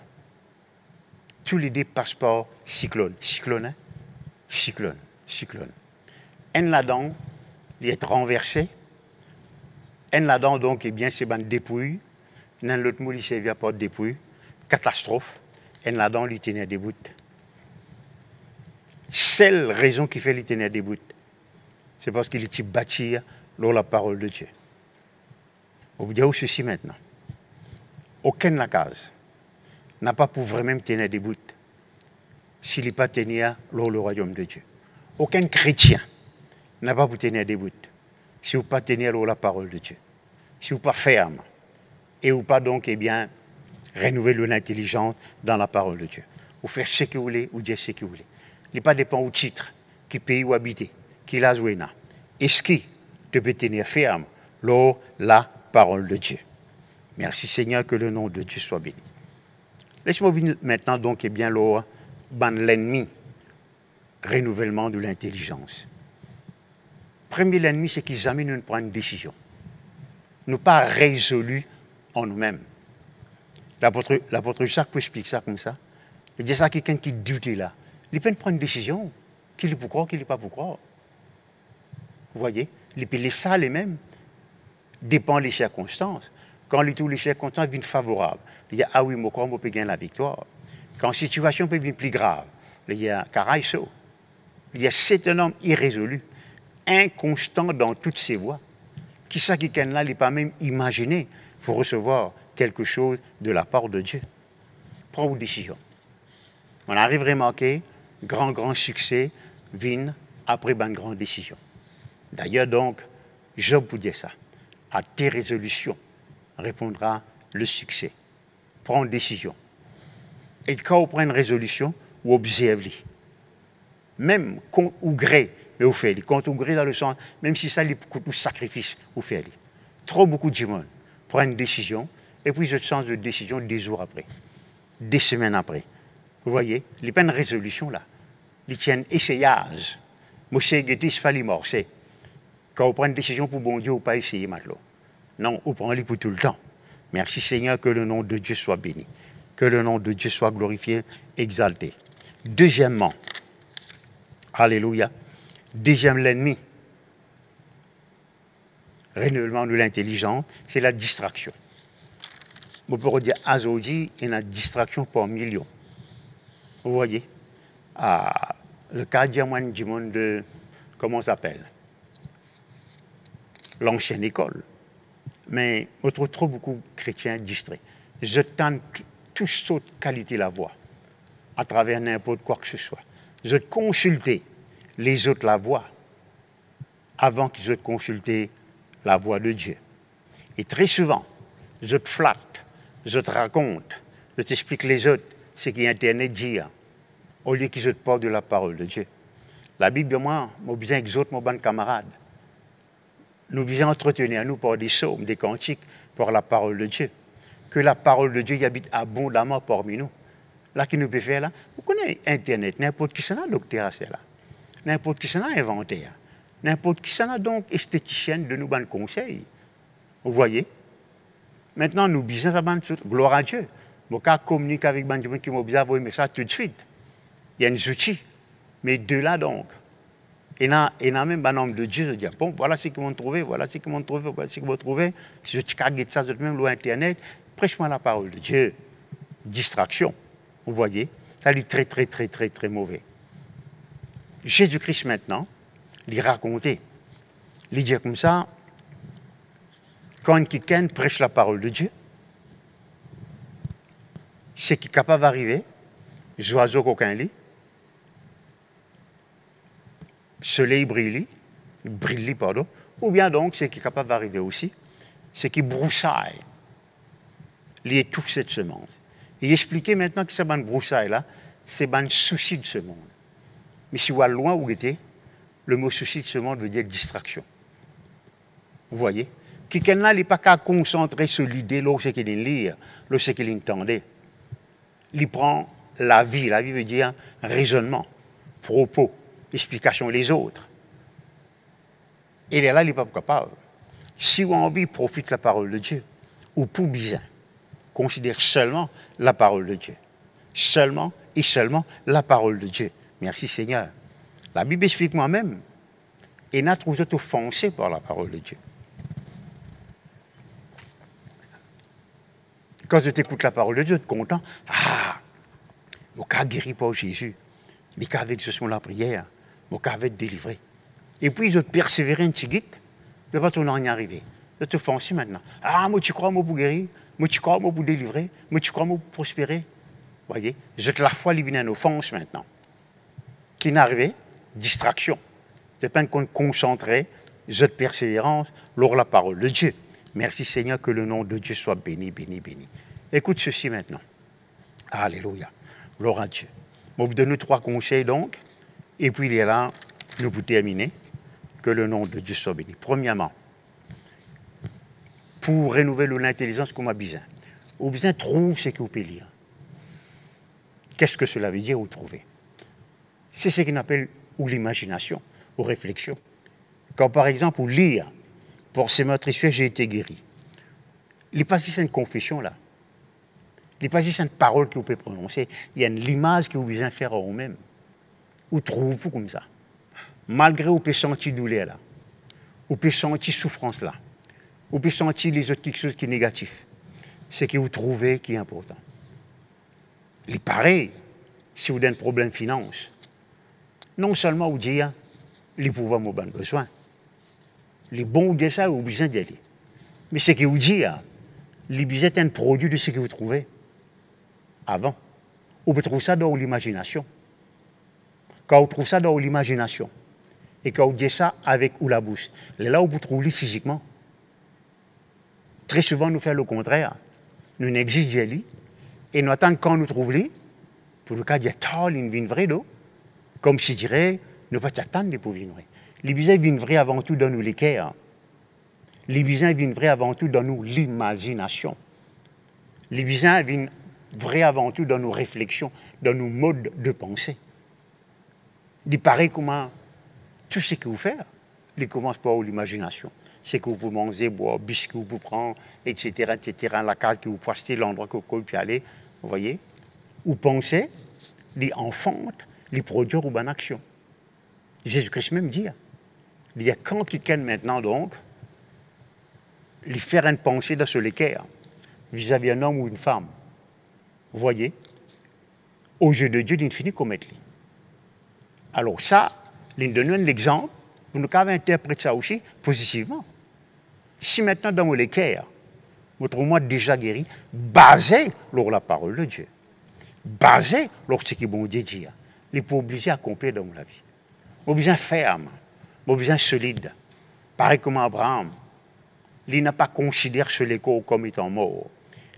Tous les deux passeports cyclone. Cyclone, hein? Cyclone, cyclone. Un là-dedans, il est renversé. Un là-dedans, donc, eh bien, c'est une dépouille. Dans l'autre mot, il ne vient pas de dépouille. Catastrophe. Un là-dedans, il tenait debout. Seule raison qui fait qu'il tenait debout, c'est parce qu'il était bâti dans la parole de Dieu. On vous dit ceci maintenant. Aucun la case n'a pas pour vraiment tenir debout s'il n'est pas tenir dans le royaume de Dieu. Aucun chrétien n'a pas pour tenir debout si vous ne pas tenir dans la parole de Dieu. Si vous ne pas ferme et vous pas donc, eh bien, renouveler l'intelligence dans la parole de Dieu. Vous faites ce que vous voulez, vous dites ce que vous voulez. Il n'est pas dépend au titre, qui pays ou habiter, qui l'a joué. Est-ce qui te peut tenir ferme dans la parole de Dieu? Merci Seigneur, que le nom de Dieu soit béni. Laisse-moi venir maintenant donc, eh bien, l'ennemi, renouvellement de l'intelligence. Premier l'ennemi, c'est qu'il jamais nous prend une décision. Nous pas résolus en nous-mêmes. L'apôtre Jacques peut expliquer ça comme ça. Il dit ça à quelqu'un qui doute là. Il peut prendre une décision. Qu'il est pour croire, qu'il n'est pas pour croire. Vous voyez? Les ça les mêmes dépend des circonstances. Quand les circonstances viennent favorables, il y a ah oui, moi crois, moi peux gagner la victoire. Quand la situation peut venir plus grave, il y a Caraïso. Il y a c'est un homme irrésolu, inconstant dans toutes ses voies. Qui ça qui est là, il n'est pas même imaginé pour recevoir quelque chose de la part de Dieu. Prends vos décisions. On arrive à remarquer, grand succès vient après une grande décision. D'ailleurs, donc, Job vous dit ça. À tes résolutions répondra le succès. Prends une décision. Et quand on prend une résolution, on observe. Même contre ou gré, mais on fait. Contre ou gré dans le sens, même si ça lui coûte un sacrifice, on fait. Trop beaucoup de monde prend une décision, et puis je change de décision des jours après, des semaines après. Vous voyez, il n'y a pas une résolution là. Il y a un essayage. Monsieur Guetti, il fallait morcer. Quand on prend une décision pour bon Dieu, on ne peut pas essayer maintenant. Non, on prend les pour tout le temps. Merci Seigneur, que le nom de Dieu soit béni. Que le nom de Dieu soit glorifié, exalté. Deuxièmement, alléluia. Deuxième l'ennemi, renouvellement de l'intelligence, c'est la distraction. On peut dire aujourd'hui, il y a une distraction par millions. Vous voyez, le cas du monde de, comment ça s'appelle, l'ancienne école. Mais on trouve trop beaucoup de chrétiens distraits. Je tente toute sorte de qualité la voix, à travers n'importe quoi que ce soit. Je consulter les autres la voix, avant qu'ils aient consulté la voix de Dieu. Et très souvent, je te flatte, je te raconte, je t'explique les autres ce qu'Internet dit, au lieu qu'ils te parlent de la parole de Dieu. La Bible, moi, j'ai besoin d'exhorter mes camarades. Nous devons entretenir nous par des psaumes, des cantiques, par la parole de Dieu. Que la parole de Dieu y habite abondamment parmi nous. Là, qui nous peut faire là, vous connaissez Internet, n'importe qui s'en a docteur à cela. N'importe qui s'en a inventé. N'importe qui s'en a donc esthéticienne de nous donner conseils. Vous voyez? Maintenant, nous besoin de gloire à Dieu. Nous communiquer avec les gens qui m'ont besoin d'envoyer ça tout de suite. Il y a des outils. Mais de là donc, il y a même un homme de Dieu qui dit, bon, voilà ce qu'ils vont trouver, voilà ce qu'ils vont trouver, voilà ce qu'ils vont trouver. Si je te cague ça, je te même sur Internet, prêche-moi la parole de Dieu. Distraction. Vous voyez? Ça est très mauvais. Jésus-Christ maintenant, il racontait, il dit comme ça, quand quelqu'un prêche la parole de Dieu, ce qui est capable d'arriver, oiseau qu'aucun lit, soleil brille, pardon, ou bien donc ce qui est capable d'arriver aussi, c'est qu'il broussaille, il étouffe cette semence. Et il expliquait maintenant que cette broussaille là, c'est un souci de ce monde. Mais si vous allez loin où vous êtes, le mot souci de ce monde veut dire distraction. Vous voyez? Quelqu'un là, il n'est pas qu'à concentrer sur l'idée, lorsqu'il lit, lorsqu'il entendait. Il prend la vie veut dire raisonnement, propos, explication les autres. Et là, il n'est pas capable. Si vous avez envie, profite de la parole de Dieu. ou pour bizarre, considère seulement la parole de Dieu. Seulement et seulement la parole de Dieu. Merci Seigneur. La Bible explique moi-même. Et n'a trouvé offensé par la parole de Dieu. Quand je t'écoute la parole de Dieu, tu es content. Ah, mon cas guéri par Jésus. Mais qu'avec ce la prière, mon cas va être délivré. Et puis, je te persévérer un petit guide, je ne vais pas en y arriver. Je te offensé maintenant. Ah, moi, tu crois moi pour guérir? Moi, tu crois moi pour délivrer? Moi, tu crois moi pour prospérer? Voyez, je te la foi libérer une offense maintenant. Qui n'est arrivé? Distraction. Je peine qu'on concentrer, je de persévérance, lors la parole de Dieu. Merci Seigneur, que le nom de Dieu soit béni, béni, béni. Écoute ceci maintenant. Alléluia. Gloire à Dieu. Je vais vous donner 3 conseils donc, et puis il est là, nous vous terminer. Que le nom de Dieu soit béni. Premièrement, pour renouveler l'intelligence comme a besoin, vous besoin trouve ce que vous pouvez lire. Qu'est-ce que cela veut dire, vous trouvez? C'est ce qu'on appelle ou l'imagination, ou réflexion. Quand par exemple, vous lire, pour ces meurtrissures, j'ai été guéri. Il n'est pas juste une confession là. Il n'est pas juste une parole que vous pouvez prononcer. Il y a une image que vous besoin faire à vous-même. Vous trouvez-vous comme ça. Malgré vous pouvez sentir douleur là. Vous pouvez sentir souffrance là. Vous pouvez sentir les autres quelque chose qui est négatif. C'est que vous trouvez qui est important. Il est pareil, si vous avez un problème de finance, non seulement vous dites, les pouvoirs m'ont besoin. Les bons vous disent ça, vous avez besoin d'y aller. Mais ce que vous dites, les besoins est un produit de ce que vous trouvez avant. Vous pouvez trouver ça dans l'imagination. Quand vous trouvez ça dans l'imagination, et quand vous dites ça avec ou la bouche, là où vous trouvez physiquement. Très souvent, nous faisons le contraire. Nous n'exigons pas, et nous attendons quand nous trouvons, pour le cas de tal, une vie vraie, comme si je dirais, nous ne pouvons pas attendre pour vivre vrai. Les besoins viennent vrais avant tout dans nous les cœurs. Les besoins viennent vrais avant tout dans nous l'imagination. Les besoins viennent vrais avant tout dans nos réflexions, dans nos modes de pensée. Il paraît comment tout ce que vous faites, il commence par l'imagination. C'est que vous mangez, boire, biscuits que vous prenez, etc., la case que vous postez, l'endroit que vous pouvez aller, vous voyez. Vous pensez, les enfants, les produire ou en action. Jésus-Christ même dit, il y a quand quelqu'un maintenant donc, lui faire une pensée dans ce cœur vis-à-vis d'un homme ou une femme. Vous voyez, au jeu de Dieu, il finit commettre. Alors ça, il donne un exemple, pour nous interpréter ça aussi positivement. Si maintenant dans mon cœur, votre moi déjà guéri, basé sur la parole de Dieu, basé sur ce que bon Dieu dit, il est obligé à accomplir dans la vie. Il est besoin ferme, il est besoin solide. Pareil comme Abraham, il n'a pas considéré ce corps comme étant mort.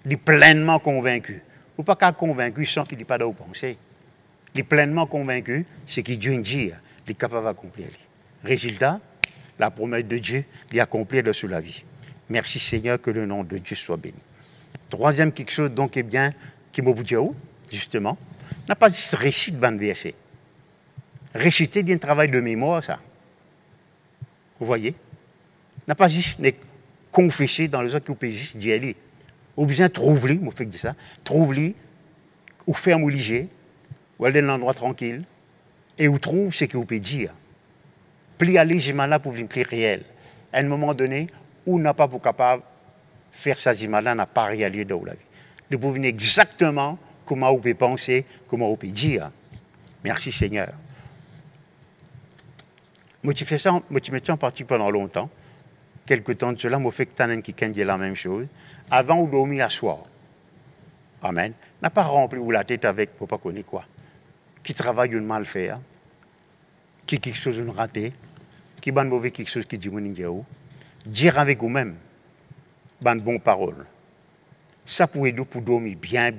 Il est pleinement convaincu. Ou pas qu'à convaincu sans qu'il n'ait pas de pensée. Il est pleinement convaincu, c'est que Dieu dit, il est capable d'accomplir. Résultat, la promesse de Dieu, il accomplit de sous la vie. Merci Seigneur, que le nom de Dieu soit béni. Troisième quelque chose, donc, eh bien, qui m'a dit où, justement, n'a pas juste réciter de verset. Réciter d'un travail de mémoire, ça. Vous voyez? N'a pas juste confesser dans les autres qui juste d'y aller. Ou bien trouve-les, moi fait ça, trouve-les, ou ferme ou liger, ou aller dans un endroit tranquille, et où trouve ce que vous pouvez dire. Pli aller, j'ai là pour une pli réelle. À un moment donné, où n'a pas pour capable de faire ça, j'ai là, n'a pas réalisé dans la vie. De pouvoir venir exactement comment vous pouvez penser, comment vous pouvez dire. Merci Seigneur. Moi, tu fais ça, moi, tu mets ça en partie pendant longtemps. Quelque temps de cela, moi, fait que tu qui dit la même chose. Avant ou dormir à soir. Amen. N'a pas rempli ou la tête avec, pour pas connaître quoi. Qui travaille une mal faire, qui quelque chose de raté, qui ban mauvais quelque chose qui dit mon indiao. Dire avec vous-même, ban bonne parole. Ça pour aider pour dormir bien.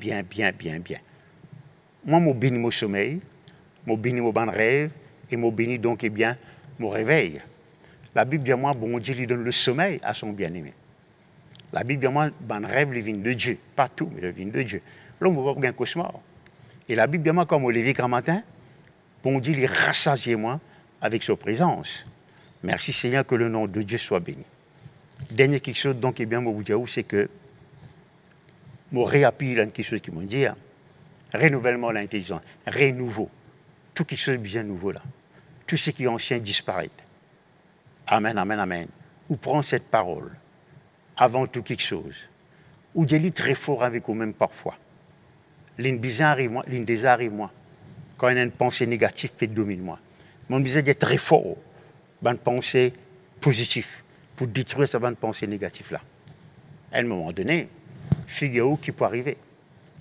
Moi, je bénis mon sommeil, je bénis mon bon rêve, et je bénis donc eh bien mon réveil. La Bible dit moi, bon Dieu lui donne le sommeil à son bien-aimé. La Bible dit moi, bon rêve, il vient de Dieu. Pas tout, mais il vient de Dieu. L'homme va pas un cauchemar. Et la Bible dit moi, comme on levé grand matin, bon Dieu, il rassasie moi avec sa présence. Merci Seigneur, que le nom de Dieu soit béni. Dernier quelque chose, donc, eh bien, moi vous dire, c'est que je réappuie quelque chose qui m'ont dit, renouvellement de l'intelligence, renouveau, tout quelque chose de bien nouveau là. Tout ce qui est ancien disparaît. Amen, amen, amen. Ou prends cette parole avant tout quelque chose. Ou je lis très fort avec vous-même parfois. L'une bizarre et moi, l'une des arts et moi. Quand il y a une pensée négative, fait domine moi. Mon besoin d'être très fort, une pensée positive, pour détruire cette pensée négative là. À un moment donné, figurez-vous qui peut arriver.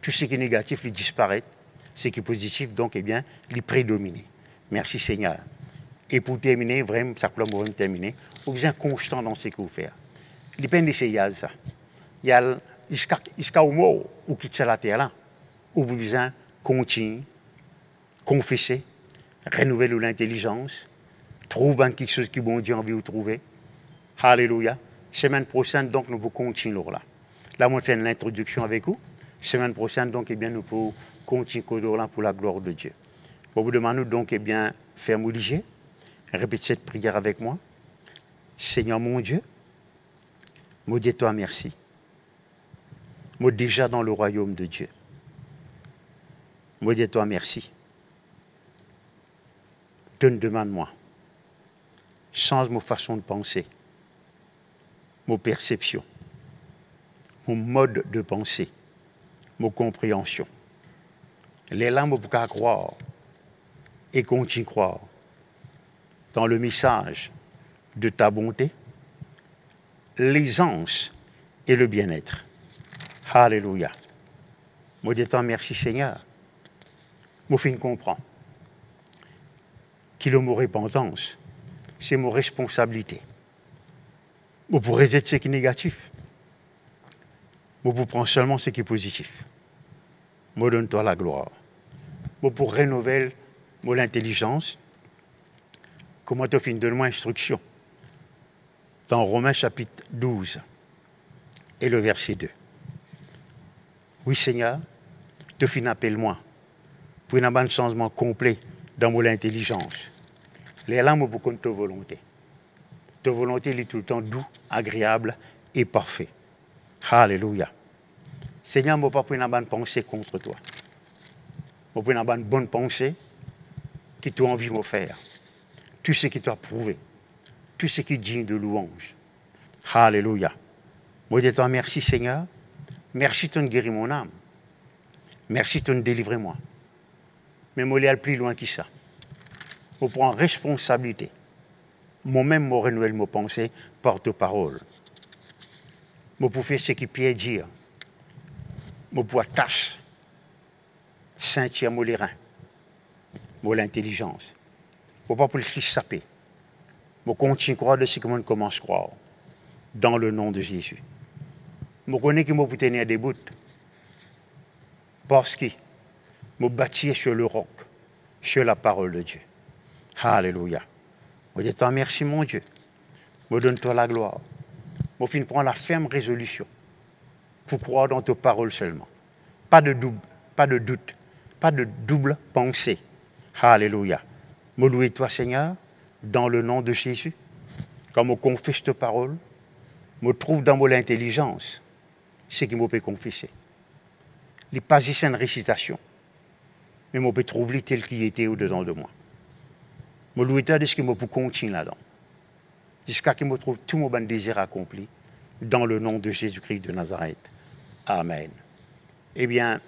Tout ce qui est négatif, il disparaît. Ce qui est positif, donc, eh bien, il prédomine. Merci Seigneur. Et pour terminer, vraiment, ça peut me terminer, vous êtes bien constant dans ce que vous faites. Il n'est pas nécessaire ça. Il y a jusqu'à au mot où quitte la terre là, où vous besoin continuer, confesser, renouveler l'intelligence, trouver quelque chose que bon Dieu a envie de trouver. Alléluia. Semaine prochaine, donc, nous pouvons continuer là. Là, on fait l'introduction avec vous. Semaine prochaine, donc, eh bien, nous pouvons continuer là pour la gloire de Dieu. Pour vous demander donc, eh bien, faire mouliger. Répétez cette prière avec moi. Seigneur mon Dieu, moi dis-toi merci. Moi déjà dans le royaume de Dieu. Moi dis-toi merci. Demande-moi. Change ma façon de penser. Mon perception. Mon mode de pensée. Mon compréhension. Les larmes pour qu'à croire et continue à croire dans le message de ta bonté, l'aisance et le bien-être. Alléluia. Moi, dis-toi merci Seigneur. Moi, je comprends qu'il y a mon repentance, c'est mon responsabilité. Moi, pour rejeter ce qui est négatif. Moi, pour prendre seulement ce qui est positif. Moi, donne-toi la gloire. Moi, pour renouveler mon intelligence, comment tu finis, donne-moi instruction. Dans Romains chapitre 12 et le verset 2. Oui Seigneur, tu finis appelle-moi pour un changement complet dans mon intelligence. Les larmes pour ta volonté. Ta volonté est tout le temps doux, agréable et parfait. Alléluia. Seigneur, je ne veux pas prendre une bonne pensée contre toi. Je veux prendre une bonne pensée qui t'a envie de me faire. Tout ce qui t'a prouvé. Tout ce qui est digne de louange. Alléluia. Moi, je te remercie, Seigneur. Merci de guérir mon âme. Merci de délivrer moi. Mais moi, je vais plus loin que ça. Je prends responsabilité. Moi-même, je renouvelle mes pensées par ta parole. Je peux faire ce qui Pierre dit. Je peux attacher Saint-Thierry, mon rein, mon intelligence. Je ne peux pas plus saper. Je continue à croire de ce que je commence à croire. Dans le nom de Jésus. Je connais que je peux tenir des bouts. Parce que je bâtis sur le roc, sur la parole de Dieu. Alléluia. Je dis toi merci mon Dieu. Je donne-toi la gloire. Je finis prendre la ferme résolution pour croire dans ta parole seulement. Pas de doute, pas de double pensée. Alléluia. Je loue toi Seigneur dans le nom de Jésus. Quand je confesse ta parole, je trouve dans mon intelligence ce qui me peut confesser. Il n'est pas juste une récitation, mais je peux trouver tel qu'il était au-dedans de moi. Je loue toi de ce que je peux continuer là-dedans. Jusqu'à ce que je trouve tout mon désir accompli dans le nom de Jésus-Christ de Nazareth. Amen. Eh bien,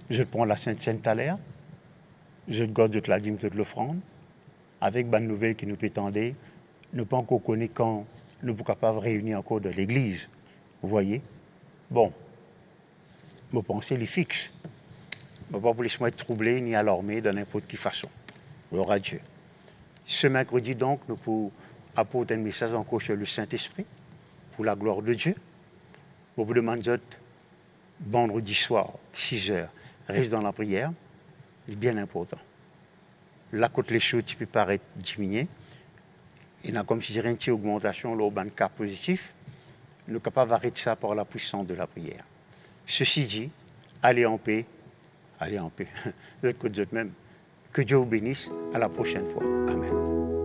je prends la Sainte à l'air, je garde de la dîme de l'offrande, avec bonne nouvelle qui nous peut tendre, ne pas encore connaître quand nous sommes capables de réunir encore dans l'église. Vous voyez? Bon, mes pensées les fixes. Je ne vais pas laisser être troublé ni alarmé de n'importe quelle façon. Gloire à Dieu. Ce mercredi, donc, nous pouvons apporter un message encore sur le Saint-Esprit, pour la gloire de Dieu. Je vous demande, vendredi soir, 6 heures, reste dans la prière. C'est bien important. Là, quand les choses peuvent paraître diminuer, il y a comme si j'ai une petite augmentation, là, au cas positif, nous sommes capables d'arrêter ça par la puissance de la prière. Ceci dit, allez en paix. Allez en paix. Que Dieu vous bénisse. À la prochaine fois. Amen.